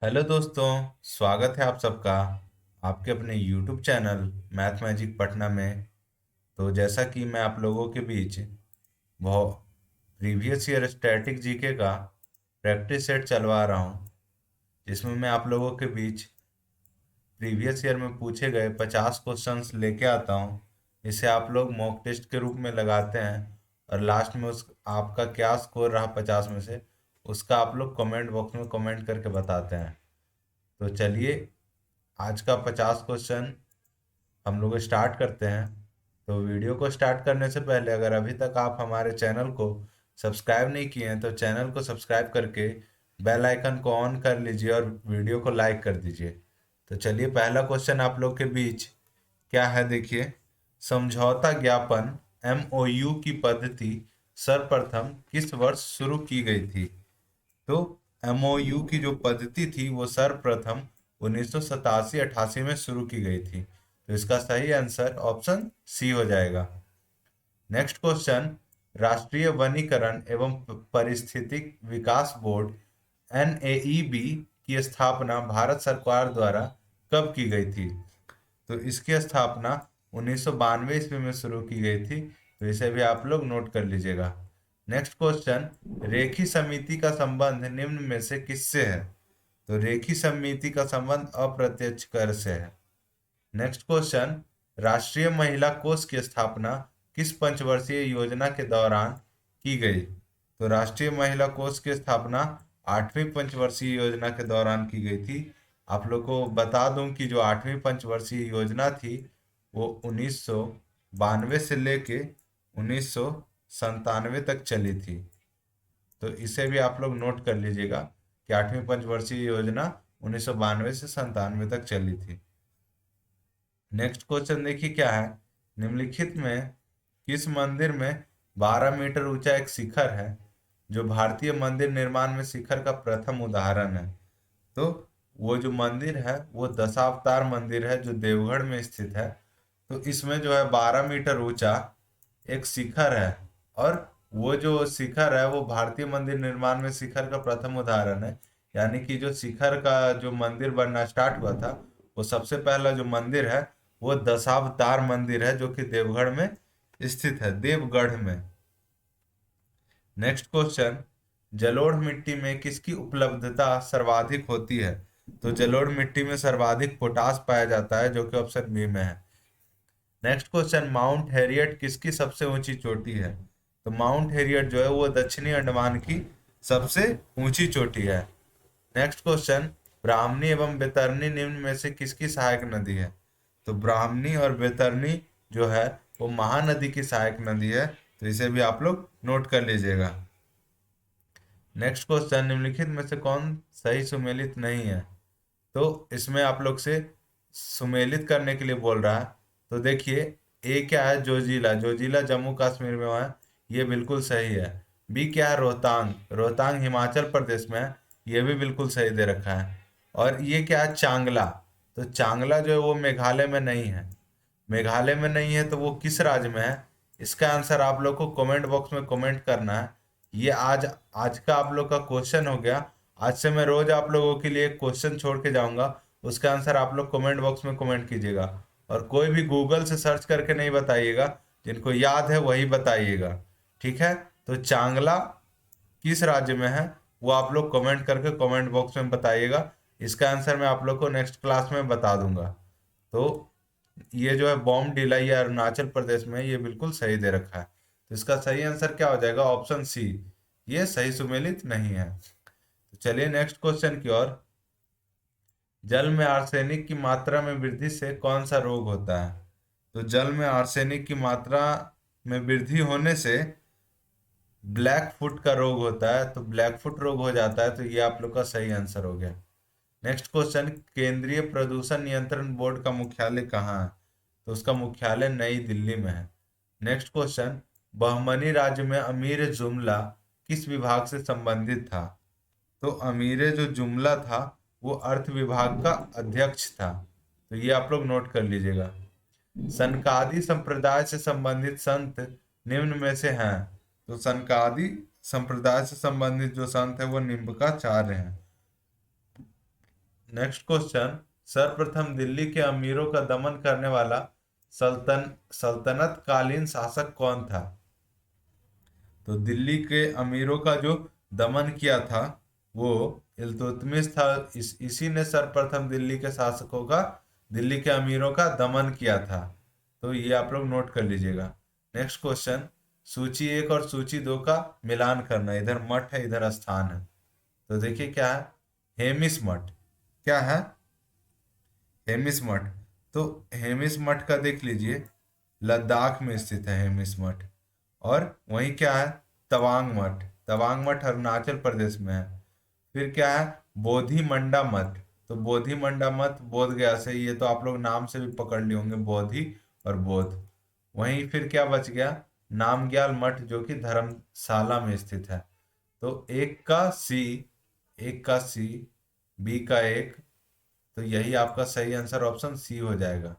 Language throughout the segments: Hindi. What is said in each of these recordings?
हेलो दोस्तों। स्वागत है आप सबका आपके अपने YouTube channel math magic Patna में। तो जैसा कि मैं आप लोगों के बीच बहुत प्रीवियस ईयर स्टैटिक जीके का प्रैक्टिस सेट चलवा रहा हूँ, जिसमें मैं आप लोगों के बीच प्रीवियस ईयर में पूछे गए 50 क्वेश्चंस लेके आता हूँ। इसे आप लोग मॉक टेस्ट के रूप में लगाते हैं और लास्ट में उस आपका क्या स्कोर रहा 50 में से उसका आप लोग कमेंट बॉक्स में कमेंट करके बताते हैं। तो चलिए, आज का 50 क्वेश्चन हम लोग स्टार्ट करते हैं। तो वीडियो को स्टार्ट करने से पहले अगर अभी तक आप हमारे चैनल को सब्सक्राइब नहीं किए हैं तो चैनल को सब्सक्राइब करके बेल आइकन को ऑन कर लीजिए और वीडियो को लाइक कर दीजिए। तो चलिए, पहला क्वेश्चन आप लोग के बीच क्या है, देखिए। समझौता ज्ञापन MOU की पद्धति सर्वप्रथम किस वर्ष शुरू की गई थी? तो MOU की जो पद्धति थी वो सर्वप्रथम 1987-88 में शुरू की गई थी। तो इसका सही आंसर ऑप्शन सी हो जाएगा। नेक्स्ट क्वेश्चन, राष्ट्रीय वनीकरण एवं पारिस्थितिक विकास बोर्ड NAEB की स्थापना भारत सरकार द्वारा कब की गई थी? तो इसकी स्थापना 1992 ईस्वी में शुरू की गई थी। तो इसे भी आप लोग नोट कर लीजिएगा। नेक्स्ट क्वेश्चन, रेखी समिति का संबंध निम्न में से किससे है? तो रेखी समिति का संबंध अप्रत्यक्ष कर से है। नेक्स्ट क्वेश्चन, राष्ट्रीय महिला कोष की स्थापना किस पंचवर्षीय योजना के दौरान की गई? तो राष्ट्रीय महिला कोष की स्थापना 8वीं पंचवर्षीय योजना के दौरान की गई थी। आप लोग को बता दूं कि जो 8वीं पंचवर्षीय योजना थी वो 1992 से लेके 1997 तक चली थी। तो इसे भी आप लोग नोट कर लीजिएगा कि 8वीं पंचवर्षीय योजना 1992 से 97 तक चली थी। नेक्स्ट क्वेश्चन देखिए क्या है। निम्नलिखित में किस मंदिर में 12 मीटर ऊंचा एक शिखर है जो भारतीय मंदिर निर्माण में शिखर का प्रथम उदाहरण है? तो वो जो मंदिर है वो दशावतार मंदिर है जो देवगढ़ में स्थित है। तो इसमें जो है 12 मीटर ऊंचा एक शिखर है, और वो जो शिखर है वो भारतीय मंदिर निर्माण में शिखर का प्रथम उदाहरण है। यानी कि जो शिखर का जो मंदिर बनना स्टार्ट हुआ था, वो सबसे पहला जो मंदिर है वो दशावतार मंदिर है जो कि देवगढ़ में स्थित है, देवगढ़ में। नेक्स्ट क्वेश्चन, जलोढ़ मिट्टी में किसकी उपलब्धता सर्वाधिक होती है? तो जलोढ़ मिट्टी में सर्वाधिक पोटास पाया जाता है, जो कि ऑप्शन बी में है। नेक्स्ट क्वेश्चन, माउंट हैरियट किसकी सबसे ऊंची चोटी है? तो माउंट हैरियट जो है वो दक्षिणी अंडमान की सबसे ऊंची चोटी है। नेक्स्ट क्वेश्चन, ब्राह्मणी एवं बैतरणी निम्न में से किसकी सहायक नदी है? तो ब्राह्मणी और बैतरणी जो है वो महानदी की सहायक नदी है। तो इसे भी आप लोग नोट कर लीजिएगा। नेक्स्ट क्वेश्चन, निम्नलिखित में से कौन सही सुमेलित नहीं है? तो इसमें आप लोग से सुमेलित करने के लिए बोल रहा है। तो देखिए, ए क्या है, जोजिला, जोजिला जम्मू कश्मीर में है, ये बिल्कुल सही है। बी क्या है, रोहतांग, रोहतांग हिमाचल प्रदेश में है, ये भी बिल्कुल सही दे रखा है। और ये क्या है, चांगला, तो चांगला जो है वो मेघालय में नहीं है। मेघालय में नहीं है तो वो किस राज्य में है? इसका आंसर आप लोग को कमेंट बॉक्स में कमेंट करना है। ये आज आज का आप लोग का क्वेश्चन हो गया। आज से मैं रोज आप लोगों के लिए एक क्वेश्चन छोड़ के जाऊंगा, उसका आंसर आप लोग कमेंट बॉक्स में कमेंट कीजिएगा। और कोई भी गूगल से सर्च करके नहीं बताइएगा, जिनको याद है वही बताइएगा। ठीक है? तो चांगला किस राज्य में है वो आप लोग कमेंट करके कमेंट बॉक्स में बताइएगा। इसका आंसर मैं आप लोग को नेक्स्ट क्लास में बता दूंगा। तो ये जो है बॉम डिला, ये अरुणाचल प्रदेश में है, ये बिल्कुल सही दे रखा है। तो इसका सही आंसर क्या हो जाएगा, ऑप्शन सी, ये सही सुमेलित नहीं है। तो चलिए नेक्स्ट क्वेश्चन की ओर। जल में आर्सेनिक की मात्रा में वृद्धि से कौन सा रोग होता है? तो जल में आर्सेनिक की मात्रा में वृद्धि होने से ब्लैक फुट का रोग होता है, तो ब्लैक फुट रोग हो जाता है। तो ये आप लोग का सही आंसर हो गया। नेक्स्ट क्वेश्चन, केंद्रीय प्रदूषण नियंत्रण बोर्ड का मुख्यालय कहाँ है? तो उसका मुख्यालय नई दिल्ली में है। नेक्स्ट क्वेश्चन, बहमनी राज्य में अमीर जुमला किस विभाग से संबंधित था? तो अमीर जो जुमला था वो अर्थ विभाग का अध्यक्ष था। तो ये आप लोग नोट कर लीजिएगा। सनकादि संप्रदाय से संबंधित संत निम्न में से हैं? तो सनकादि संप्रदाय से संबंधित जो संत है वो निम्बकाचार्य हैं। नेक्स्ट क्वेश्चन, सर्वप्रथम दिल्ली के अमीरों का दमन करने वाला सल्तनत कालीन शासक कौन था? तो दिल्ली के अमीरों का जो दमन किया था वो इल्तुतमिश था। इसी ने सर्वप्रथम दिल्ली के शासकों का, दिल्ली के अमीरों का दमन किया था। तो ये आप लोग नोट कर लीजिएगा। नेक्स्ट क्वेश्चन, सूची 1 और सूची 2 का मिलान करना। इधर मठ है, इधर स्थान है। तो देखिए क्या है, हेमिस मठ। क्या है? हेमिस मठ। तो हेमिस मठ का देख लीजिए, लद्दाख में स्थित है हेमिस मठ। और वहीं क्या है, तवांग मठ। तवांग मठ अरुणाचल प्रदेश में है। फिर क्या है, बोधि मंडा मठ। तो बोधि मंडा मठ बोध गया से, ये तो आप लोग नाम से भी पकड़ लिए होंगे, बोधि और बोध। वहीं फिर क्या बच गया, नामग्याल मठ जो कि धर्मशाला में स्थित है। तो एक का सी, एक का सी, बी का एक, तो यही आपका सही आंसर ऑप्शन सी हो जाएगा।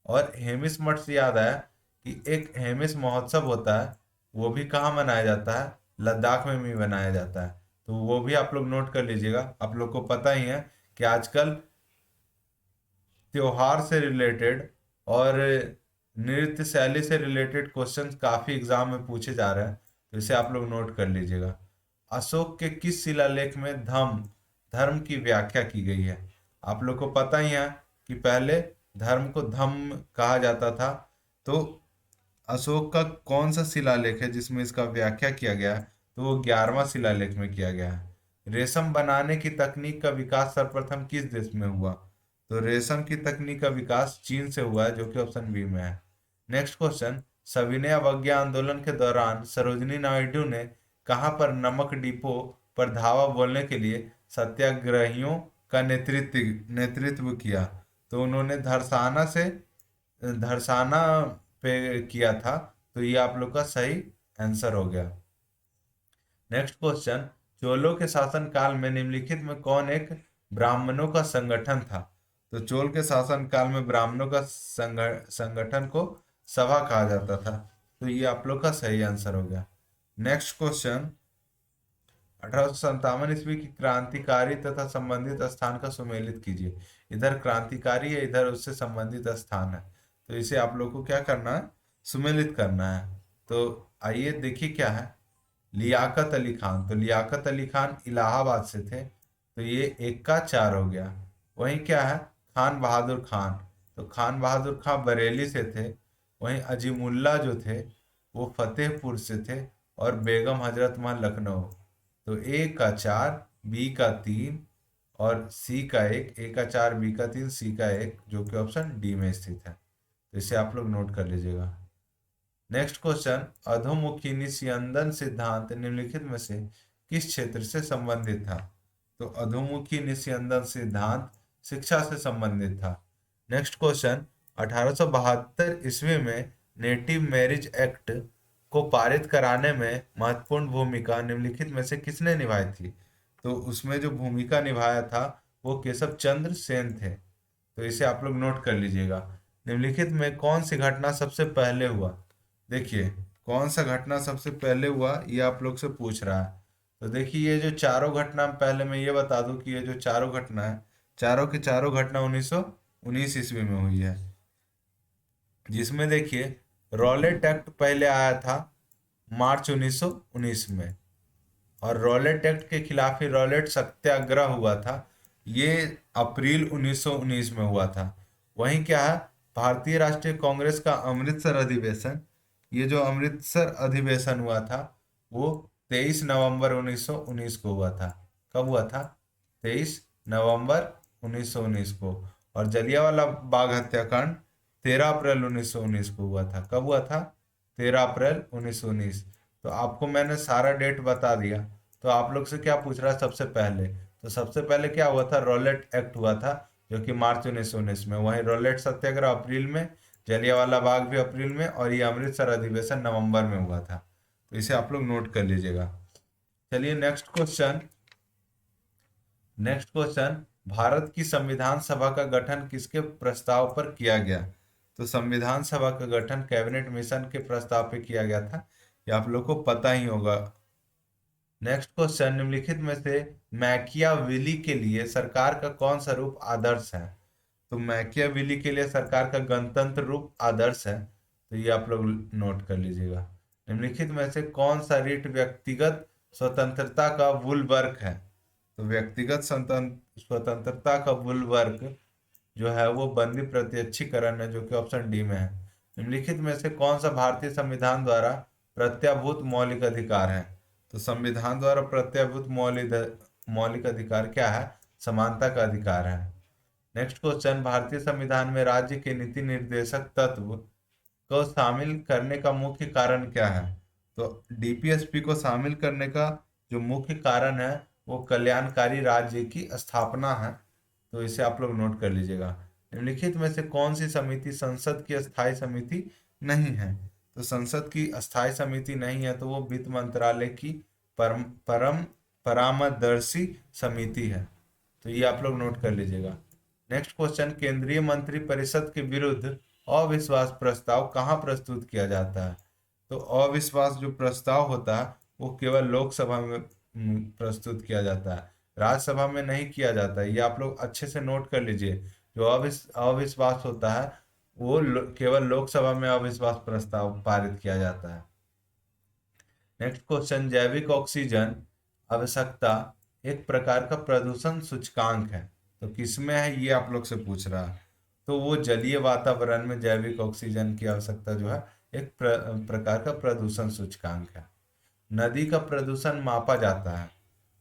और हेमिस मठ से याद आया कि एक हेमिस महोत्सव होता है, वो भी कहाँ मनाया जाता है, लद्दाख में भी मनाया जाता है। तो वो भी आप लोग नोट कर लीजिएगा। आप लोग को पता ही है कि आजकल त्योहार से रिलेटेड और नृत्य शैली से रिलेटेड क्वेश्चंस काफी एग्जाम में पूछे जा रहे हैं, तो इसे आप लोग नोट कर लीजिएगा। अशोक के किस शिलालेख में धम्म, धर्म की व्याख्या की गई है? आप लोग को पता ही है कि पहले धर्म को धम्म कहा जाता था। तो अशोक का कौन सा शिलालेख है जिसमें इसका व्याख्या किया गया है? तो वो 11वां शिलालेख में किया गया है। रेशम बनाने की तकनीक का विकास सर्वप्रथम किस देश में हुआ? तो रेशम की तकनीक का विकास चीन से हुआ है, जो कि ऑप्शन बी में है। नेक्स्ट क्वेश्चन, सविनय अवज्ञा आंदोलन के दौरान सरोजिनी नायडू ने कहां पर नमक डिपो पर धावा बोलने के लिए सत्याग्रहियों का नेतृत्व किया? तो उन्होंने धरसाना पे किया था। तो ये आप लोग का सही आंसर हो गया। नेक्स्ट क्वेश्चन, चोलों के शासन काल में निम्नलिखित में कौन एक ब्राह्मणों का संगठन था? तो चोल के शासन काल में ब्राह्मणों का संगठन को सभा कहा जाता था। तो ये आप लोग का सही आंसर हो गया। नेक्स्ट क्वेश्चन, 1857 ईस्वी की क्रांतिकारी तथा संबंधित स्थान का सुमेलित कीजिए। इधर क्रांतिकारी है, इधर उससे संबंधित स्थान है। तो इसे आप लोग को क्या करना है, सुमेलित करना है। तो आइए देखिए क्या है, लियाकत अली खान। तो लियाकत अली खान इलाहाबाद से थे। तो ये 1 का 4 हो गया। वहीं क्या है, खान बहादुर खान। तो खान बहादुर खान बरेली से थे। वहीं अजीमुल्ला जो थे वो फतेहपुर से थे। और बेगम हजरत महल लखनऊ। तो ए का 4, बी का 3 और सी का 1। ए का 4, बी का 3, सी का 1, जो कि ऑप्शन डी में स्थित है। तो इसे आप लोग नोट कर लीजिएगा। नेक्स्ट क्वेश्चन, अधोमुखी निस्यंदन सिद्धांत निम्नलिखित में से किस क्षेत्र से संबंधित था? तो अधोमुखी निस्यंदन सिद्धांत शिक्षा से संबंधित था। नेक्स्ट क्वेश्चन, 1872 ईस्वी में नेटिव मैरिज एक्ट को पारित कराने में महत्वपूर्ण भूमिका निम्नलिखित में से किसने निभाई थी? तो उसमें जो भूमिका निभाया था वो केशव चंद्र सेन थे। तो इसे आप लोग नोट कर लीजिएगा। निम्नलिखित में कौन सी घटना सबसे पहले हुआ? देखिए, कौन सा घटना सबसे पहले हुआ ये आप लोग से पूछ रहा है। तो देखिए, ये जो चारों घटना, पहले मैं ये बता दूं कि ये जो चारों घटना है, चारों की चारों घटना 1919 ईस्वी में हुई है। जिसमें देखिए, रॉलेट एक्ट पहले आया था मार्च 1919 में। और रॉलेट एक्ट के खिलाफ ही रॉलेट सत्याग्रह हुआ था, ये अप्रैल 1919 में हुआ था। वहीं क्या है, भारतीय राष्ट्रीय कांग्रेस का अमृतसर अधिवेशन, ये जो अमृतसर अधिवेशन हुआ था वो 23 नवंबर 1919 को हुआ था। कब हुआ था? 23 नवंबर 1919 को। और जलियांवाला बाग हत्याकांड 13 अप्रैल 1919 को हुआ था। कब हुआ था? 13 अप्रैल 1919। तो आपको मैंने सारा डेट बता दिया। तो आप लोग से क्या पूछ रहा है सबसे पहले? तो सबसे पहले क्या हुआ था, रॉलेट एक्ट हुआ था, जो कि मार्च 1919 में। वहीं रॉलेट सत्याग्रह अप्रैल में, जलियांवाला बाग भी अप्रैल में, और ये अमृतसर अधिवेशन नवंबर में हुआ था। तो इसे आप लोग नोट कर लीजिएगा। चलिए next question. Next question, Bharat की संविधान सभा का गठन किसके प्रस्ताव पर किया गया? तो संविधान सभा का गठन कैबिनेट मिशन के प्रस्ताव पे किया गया था। ये आप लोग को पता ही होगा। नेक्स्ट क्वेश्चन, निम्नलिखित में से मैकियावेली के लिए सरकार का कौन सा रूप आदर्श है? तो मैकियावेली के लिए सरकार का गणतंत्र रूप आदर्श है, तो ये आप लोग नोट कर लीजिएगा। निम्नलिखित में से कौन सा रीट व्यक्तिगत स्वतंत्रता का बुलवर्क है? तो व्यक्तिगत स्वतंत्रता का बुलवर्क जो है वो बंदी प्रत्यक्षीकरण है, जो कि ऑप्शन डी में है। निम्नलिखित में से कौन सा भारतीय संविधान द्वारा प्रत्याभूत मौलिक अधिकार है? तो संविधान द्वारा प्रत्याभूत मौलिक अधिकार क्या है? समानता का अधिकार है। नेक्स्ट क्वेश्चन, भारतीय संविधान में राज्य के नीति निर्देशक तत्व को शामिल करने का मुख्य कारण क्या है? तो डीपीएसपी को शामिल करने का जो मुख्य कारण है वो कल्याणकारी राज्य की स्थापना है, तो इसे आप लोग नोट कर लीजिएगा। निम्नलिखित में से कौन सी समिति संसद की अस्थायी समिति नहीं है? तो संसद की अस्थायी समिति नहीं है, तो वो वित्त मंत्रालय की परम परामर्शदर्शी समिति है, तो ये आप लोग नोट कर लीजिएगा। नेक्स्ट क्वेश्चन, केंद्रीय मंत्रिपरिषद के विरुद्ध अविश्वास प्रस्ताव कहाँ प्रस्तुत किया जाता है? तो अविश्वास जो प्रस्ताव होता है वो केवल लोकसभा में प्रस्तुत किया जाता है, राज्यसभा में नहीं किया जाता है। ये आप लोग अच्छे से नोट कर लीजिए। जो अविश्वास होता है वो केवल लोकसभा में अविश्वास प्रस्ताव पारित किया जाता है। नेक्स्ट क्वेश्चन, जैविक ऑक्सीजन आवश्यकता एक प्रकार का प्रदूषण सूचकांक है, तो किसमें है ये आप लोग से पूछ रहा है। तो वो जलीय वातावरण में जैविक ऑक्सीजन की आवश्यकता जो है एक प्रकार का प्रदूषण सूचकांक है। नदी का प्रदूषण मापा जाता है,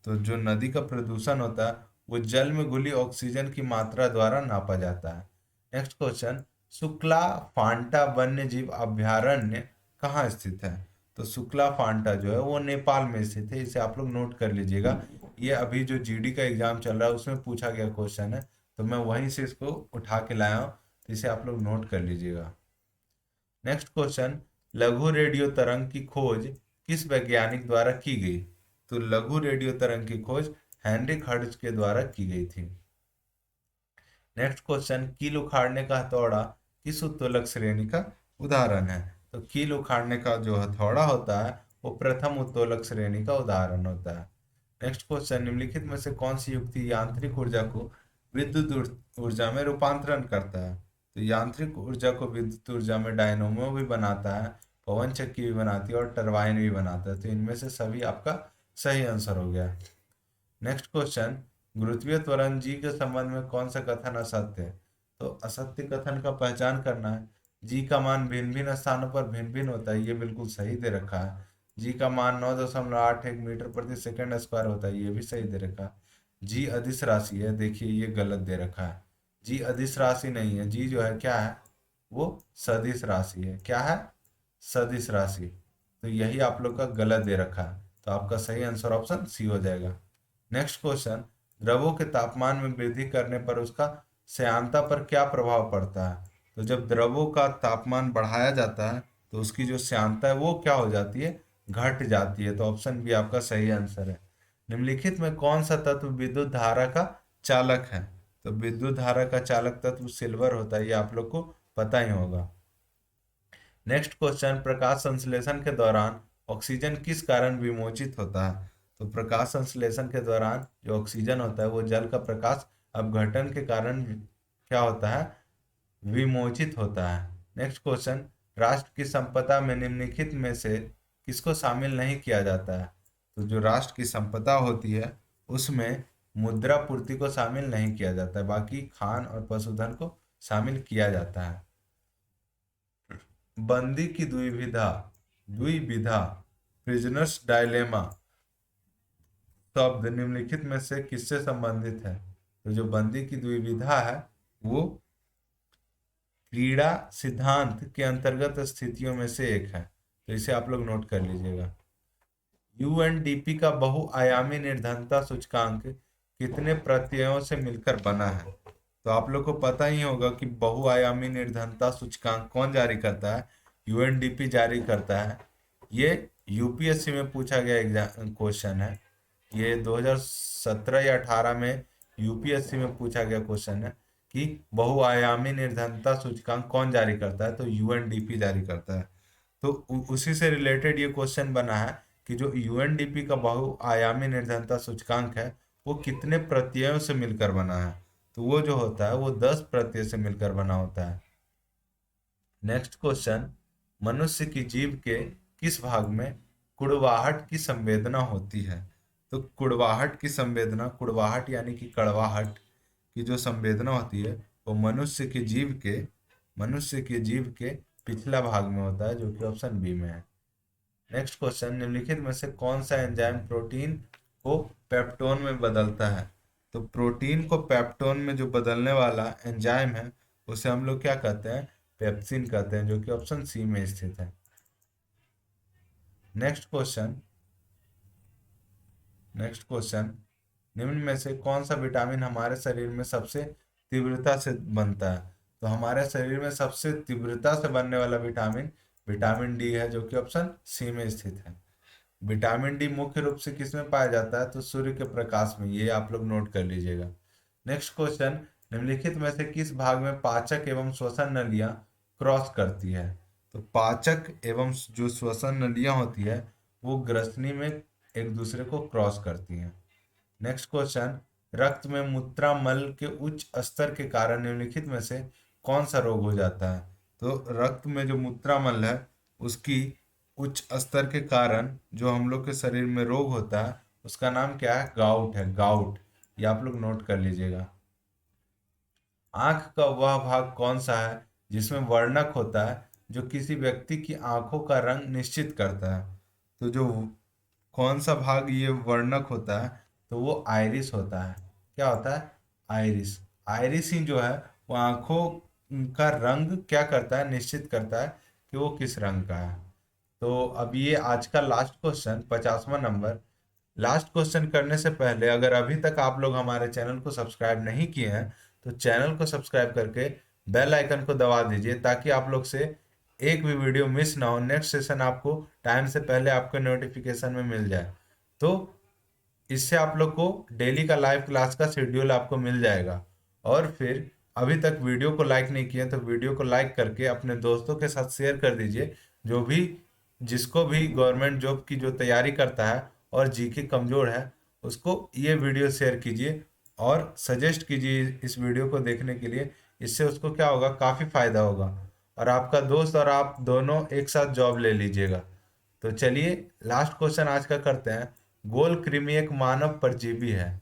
तो जो नदी का प्रदूषण होता है वो जल में घुली ऑक्सीजन की मात्रा द्वारा नापा जाता है। नेक्स्ट क्वेश्चन, शुक्ला फांटा वन्य जीव अभयारण्य कहाँ स्थित है? तो शुक्ला फांटा जो है वो नेपाल में स्थित है, इसे आप लोग नोट कर लीजिएगा। ये अभी जो जीडी का एग्जाम चल रहा है उसमें पूछा गया क्वेश्चन है, तो मैं वहीं से इसको उठा के लाया हूँ, तो इसे आप लोग नोट कर लीजिएगा। नेक्स्ट क्वेश्चन, लघु रेडियो तरंग की खोज किस वैज्ञानिक द्वारा की गई? तो लघु रेडियो तरंग की खोज हेनरिक हर्ट्ज के द्वारा की गई थी। नेक्स्ट क्वेश्चन, कील उखाड़ने का हथौड़ा किस उत्तोलक श्रेणी का उदाहरण है? तो कील उखाड़ने का जो हथौड़ा होता है वो प्रथम उत्तोलक श्रेणी का उदाहरण होता है। नेक्स्ट क्वेश्चन, निम्नलिखित में से कौन सी युक्ति यांत्रिक ऊर्जा को विद्युत ऊर्जा में रूपांतरण करता है? तो यांत्रिक ऊर्जा को विद्युत ऊर्जा में डायनोमो भी बनाता है, पवन चक्की भी बनाती है और टरबाइन भी बनाता है, तो इनमें से सभी आपका सही आंसर हो गया। नेक्स्ट क्वेश्चन, गुरुत्वीय त्वरण जी के संबंध में कौन सा कथन असत्य है? तो असत्य कथन का पहचान करना है। जी का मान भिन्न भिन्न स्थानों पर भिन्न भिन्न होता है, ये बिल्कुल सही दे रखा है। जी का मान 9.81 मीटर प्रति सेकंड स्क्वायर होता है, ये भी सही दे रखा है। जी अदिश राशि है, देखिए ये गलत दे रखा है। जी अदिश राशि नहीं है, जी जो है क्या है वो सदिश राशि है। क्या है? सदिश राशि। तो यही आप लोग का गलत दे रखा है, तो आपका सही आंसर ऑप्शन सी हो जाएगा। नेक्स्ट क्वेश्चन, द्रवों के तापमान में वृद्धि करने पर उसका श्यानता पर क्या प्रभाव पड़ता है? तो जब द्रवों का तापमान बढ़ाया जाता है तो उसकी जो श्यानता है वो क्या हो जाती है? घट जाती है, तो ऑप्शन बी आपका सही आंसर है। निम्नलिखित में कौन सा तत्व विद्युत धारा का चालक है? तो विद्युत धारा का चालक तत्व सिल्वर होता है, ये आप लोग को पता ही होगा। नेक्स्ट क्वेश्चन, प्रकाश संश्लेषण के दौरान ऑक्सीजन किस कारण विमोचित होता है? तो प्रकाश संश्लेषण के दौरान जो ऑक्सीजन होता है वो जल का प्रकाश अपघटन के कारण क्या होता है? विमोचित होता है। नेक्स्ट क्वेश्चन, राष्ट्र की संपदा में निम्नलिखित में से किसको शामिल नहीं किया जाता है? तो जो राष्ट्र की संपदा होती है उसमें मुद्रा पूर्ति को शामिल नहीं किया जाता है, बाकी खान और पशुधन को शामिल किया जाता है। बंदी की द्विविधा द्विविधा प्रिजनर्स डायलेमा शब्द निम्नलिखित में से किससे संबंधित है? तो जो बंदी की द्विविधा है वो क्रीड़ा सिद्धांत के अंतर्गत स्थितियों में से एक है, तो इसे आप लोग नोट कर लीजिएगा। यूएनडीपी का बहुआयामी निर्धनता सूचकांक कितने प्रत्ययों से मिलकर बना है? तो आप लोग को पता ही होगा कि बहुआयामी निर्धनता सूचकांक कौन जारी करता है? यूएनडीपी जारी करता है। ये यूपीएससी में पूछा गया एग्जाम क्वेश्चन है, ये 2017 या 18 में यूपीएससी में पूछा गया क्वेश्चन है कि बहुआयामी निर्धनता सूचकांक कौन जारी करता है? तो यूएनडीपी जारी करता है। तो उसी से रिलेटेड ये क्वेश्चन बना है कि जो यूएनडीपी का बहुआयामी निर्धनता सूचकांक है वो कितने प्रत्ययों से मिलकर बना है? तो वो जो होता है वो 10 प्रत्यय से मिलकर बना होता है। नेक्स्ट क्वेश्चन, मनुष्य की जीभ के किस भाग में कुड़वाहट की संवेदना होती है? तो कुड़वाहट की संवेदना, कुड़वाहट यानी कि कड़वाहट की जो संवेदना होती है वो मनुष्य के जीभ के पिछला भाग में होता है, जो कि ऑप्शन बी में है। नेक्स्ट क्वेश्चन, निम्नलिखित में से कौन सा एंजाइम प्रोटीन को पेप्टोन में बदलता है? तो प्रोटीन को पेप्टोन में जो बदलने वाला एंजाइम है उसे हम लोग क्या कहते हैं? पेप्सिन कहते हैं, जो कि ऑप्शन सी में स्थित है। नेक्स्ट क्वेश्चन, निम्न में से कौन सा विटामिन हमारे शरीर में सबसे तीव्रता से बनता है? तो हमारे शरीर में सबसे तीव्रता से बनने वाला विटामिन विटामिन डी है, जो कि ऑप्शन सी में स्थित है। विटामिन डी मुख्य रूप से किस में पाया जाता है? तो सूर्य के प्रकाश में, ये आप लोग नोट कर लीजिएगा। नेक्स्ट क्वेश्चन, निम्नलिखित में से किस भाग में पाचक एवं श्वसन नलियां क्रॉस करती है? तो पाचक एवं जो श्वसन नलियां होती है वो ग्रसनी में एक दूसरे को क्रॉस करती हैं। नेक्स्ट क्वेश्चन, रक्त में मूत्रामल के उच्च स्तर के कारण निम्नलिखित में से कौन सा रोग हो जाता है? तो रक्त में जो मूत्रामल है उसकी उच्च स्तर के कारण जो हम लोग के शरीर में रोग होता है उसका नाम क्या है? गाउट है, गाउट। ये आप लोग नोट कर लीजिएगा। आंख का वह भाग कौन सा है जिसमें वर्णक होता है जो किसी व्यक्ति की आंखों का रंग निश्चित करता है? तो जो कौन सा भाग ये वर्णक होता है? तो वो आइरिस होता है। क्या होता है? आइरिस। आइरिस ही जो है वो आंखों का रंग क्या करता है? निश्चित करता है कि वो किस रंग का है। तो अब ये आज का लास्ट क्वेश्चन, 50वां नंबर। लास्ट क्वेश्चन करने से पहले अगर अभी तक आप लोग हमारे चैनल को सब्सक्राइब नहीं किए हैं तो चैनल को सब्सक्राइब करके बेल आइकन को दबा दीजिए, ताकि आप लोग से एक भी वीडियो मिस ना हो, नेक्स्ट सेशन आपको टाइम से पहले आपके नोटिफिकेशन में मिल जाए। तो इससे आप लोग को डेली का लाइव क्लास का शेड्यूल आपको मिल जाएगा। और फिर अभी तक वीडियो को लाइक नहीं किए तो वीडियो को लाइक करके अपने दोस्तों के साथ शेयर कर दीजिए, जो भी जिसको भी गवर्नमेंट जॉब की जो तैयारी करता है और जीके कमजोर है उसको ये वीडियो शेयर कीजिए और सजेस्ट कीजिए इस वीडियो को देखने के लिए। इससे उसको क्या होगा? काफ़ी फायदा होगा और आपका दोस्त और आप दोनों एक साथ जॉब ले लीजिएगा। तो चलिए लास्ट क्वेश्चन आज का करते हैं। गोल कृमि एक मानव परजीवी है।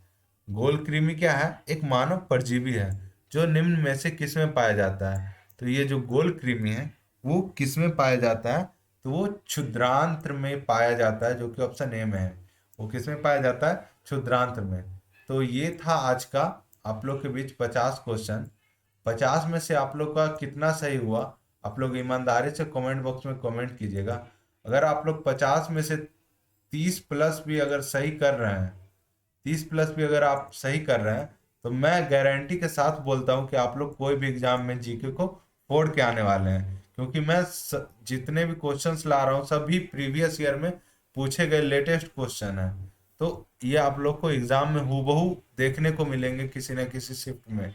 गोल कृमि क्या है? एक मानव परजीवी है जो निम्न में से किस में पाया जाता है? तो ये जो गोल कृमि है वो किस में पाया जाता है? तो वो क्षुद्रांत्र में पाया जाता है, जो कि ऑप्शन ए में है। वो किस में पाया जाता है? क्षुद्रांत्र में। तो ये था आज का आप लोग के बीच 50 क्वेश्चन। 50 में से आप लोग का कितना सही हुआ आप लोग ईमानदारी से कमेंट बॉक्स में कमेंट कीजिएगा। अगर आप लोग 50 में से 30 प्लस भी अगर सही कर रहे हैं, 30 प्लस भी अगर आप सही कर रहे हैं तो मैं गारंटी के साथ बोलता हूं कि आप लोग कोई भी एग्जाम में जीके को फोड़ के आने वाले हैं, क्योंकि मैं जितने भी क्वेश्चंस ला रहा हूं सभी प्रीवियस ईयर में पूछे गए लेटेस्ट क्वेश्चन है। तो ये आप लोग को एग्जाम में हूबहू देखने को मिलेंगे किसी न किसी शिफ्ट में।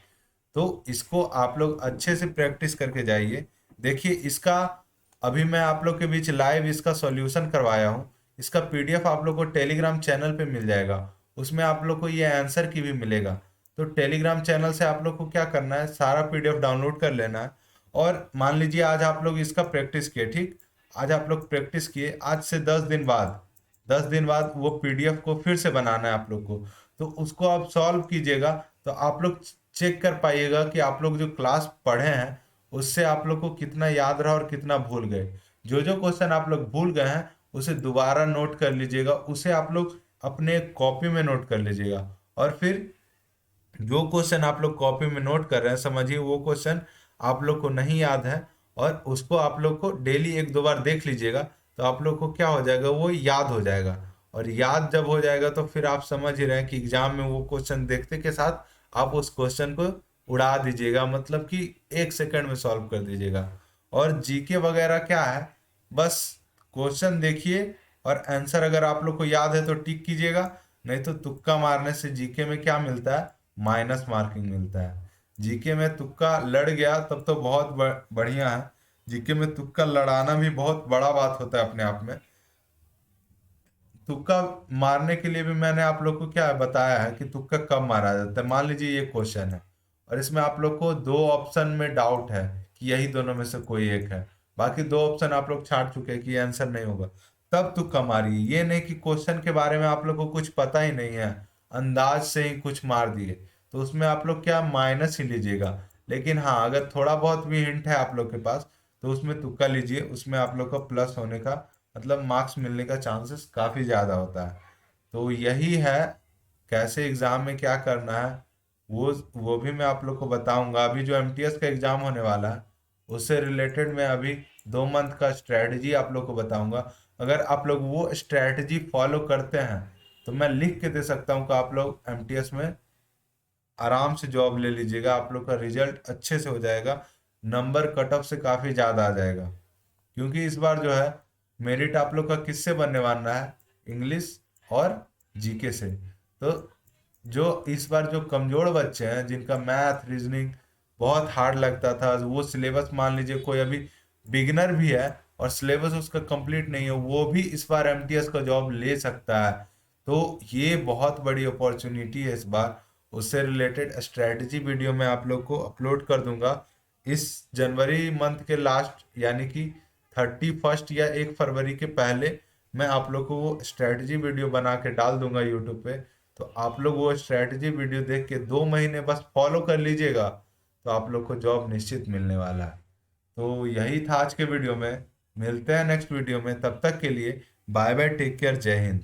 तो इसको आप लोग अच्छे से प्रैक्टिस करके जाइए। देखिए इसका अभी मैं आप लोग के बीच लाइव इसका सॉल्यूशन करवाया हूँ। इसका पीडीएफ आप लोग को टेलीग्राम चैनल पे मिल जाएगा, उसमें आप लोग को ये आंसर की भी मिलेगा। तो टेलीग्राम चैनल से आप लोग को क्या करना है? सारा पीडीएफ डाउनलोड कर लेना है। और मान लीजिए आज आप लोग इसका प्रैक्टिस किए, ठीक, आज आप लोग प्रैक्टिस किए, आज से 10 दिन बाद वो पीडीएफ को फिर से बनाना है आप लोग को। तो उसको आप सॉल्व कीजिएगा तो आप लोग चेक कर पाइएगा कि आप लोग जो क्लास पढ़े हैं उससे आप लोग को कितना याद रहा और कितना भूल गए। जो जो क्वेश्चन आप लोग भूल गए हैं उसे दोबारा नोट कर लीजिएगा, उसे आप लोग अपने कॉपी में नोट कर लीजिएगा। और फिर जो क्वेश्चन आप लोग कॉपी में नोट कर रहे हैं समझिए वो क्वेश्चन आप लोग को नहीं याद है, और उसको आप लोग को डेली एक दो बार देख लीजिएगा तो आप लोग को क्या हो जाएगा? वो याद हो जाएगा। और याद जब हो जाएगा तो फिर आप समझ ही रहे हैं कि एग्जाम में वो क्वेश्चन देखते के साथ आप उस क्वेश्चन को उड़ा दीजिएगा, मतलब कि 1 सेकंड में सॉल्व कर दीजिएगा। और जीके वगैरह क्या है? बस क्वेश्चन देखिए और आंसर अगर आप लोग को याद है तो टिक कीजिएगा, नहीं तो तुक्का मारने से जीके में क्या मिलता है? माइनस मार्किंग मिलता है। जीके में तुक्का लड़ गया तब तो बहुत बढ़िया है। जीके में तुक्का लड़ाना भी बहुत बड़ा बात होता है अपने आप में। तुक्का मारने के लिए भी मैंने आप लोग को क्या बताया है कि तुक्का कब मारा जाता है। मान लीजिए ये क्वेश्चन है और इसमें आप लोग को दो ऑप्शन में डाउट है कि यही दोनों में से कोई एक है, बाकी दो ऑप्शन आप लोग छाट चुके हैं कि ये आंसर नहीं होगा, तब तुक्का मारिए। ये नहीं कि क्वेश्चन के बारे में आप लोग को कुछ पता ही नहीं है, अंदाज से ही कुछ मार दिए, तो उसमें आप लोग क्या माइनस ही लीजिएगा। लेकिन हाँ, अगर थोड़ा बहुत भी हिंट है आप लोग के पास तो उसमें तुक्का लीजिए, उसमें आप लोग का प्लस होने का मतलब मार्क्स मिलने का चांसेस काफ़ी ज़्यादा होता है। तो यही है, कैसे एग्ज़ाम में क्या करना है वो भी मैं आप लोग को बताऊंगा। अभी जो एमटीएस का एग्ज़ाम होने वाला है उससे रिलेटेड मैं अभी 2 मंथ का स्ट्रेटजी आप लोग को बताऊंगा। अगर आप लोग वो स्ट्रेटजी फॉलो करते हैं तो मैं लिख के दे सकता हूँ कि आप लोग एमटीएस में आराम से जॉब ले लीजिएगा, आप लोग का रिजल्ट अच्छे से हो जाएगा, नंबर कट ऑफ से काफ़ी ज़्यादा आ जाएगा। क्योंकि इस बार जो है मेरिट आप लोग का किससे बनने वाला है, इंग्लिश और जीके से। तो जो इस बार जो कमजोर बच्चे हैं जिनका मैथ रीजनिंग बहुत हार्ड लगता था, वो सिलेबस मान लीजिए कोई अभी बिगिनर भी है और सिलेबस उसका कंप्लीट नहीं है, वो भी इस बार एमटीएस का जॉब ले सकता है। तो ये बहुत बड़ी अपॉर्चुनिटी है इस बार। उससे रिलेटेड स्ट्रेटजी वीडियो मैं आप लोग को अपलोड कर दूंगा इस जनवरी मंथ के लास्ट, यानी कि 31 या 1 फरवरी के पहले मैं आप लोग को वो स्ट्रेटजी वीडियो बना के डाल दूंगा यूट्यूब पे। तो आप लोग वो स्ट्रेटजी वीडियो देख के 2 महीने बस फॉलो कर लीजिएगा तो आप लोग को जॉब निश्चित मिलने वाला है। तो यही था आज के वीडियो में, मिलते हैं नेक्स्ट वीडियो में, तब तक के लिए बाय बाय, टेक केयर, जय हिंद।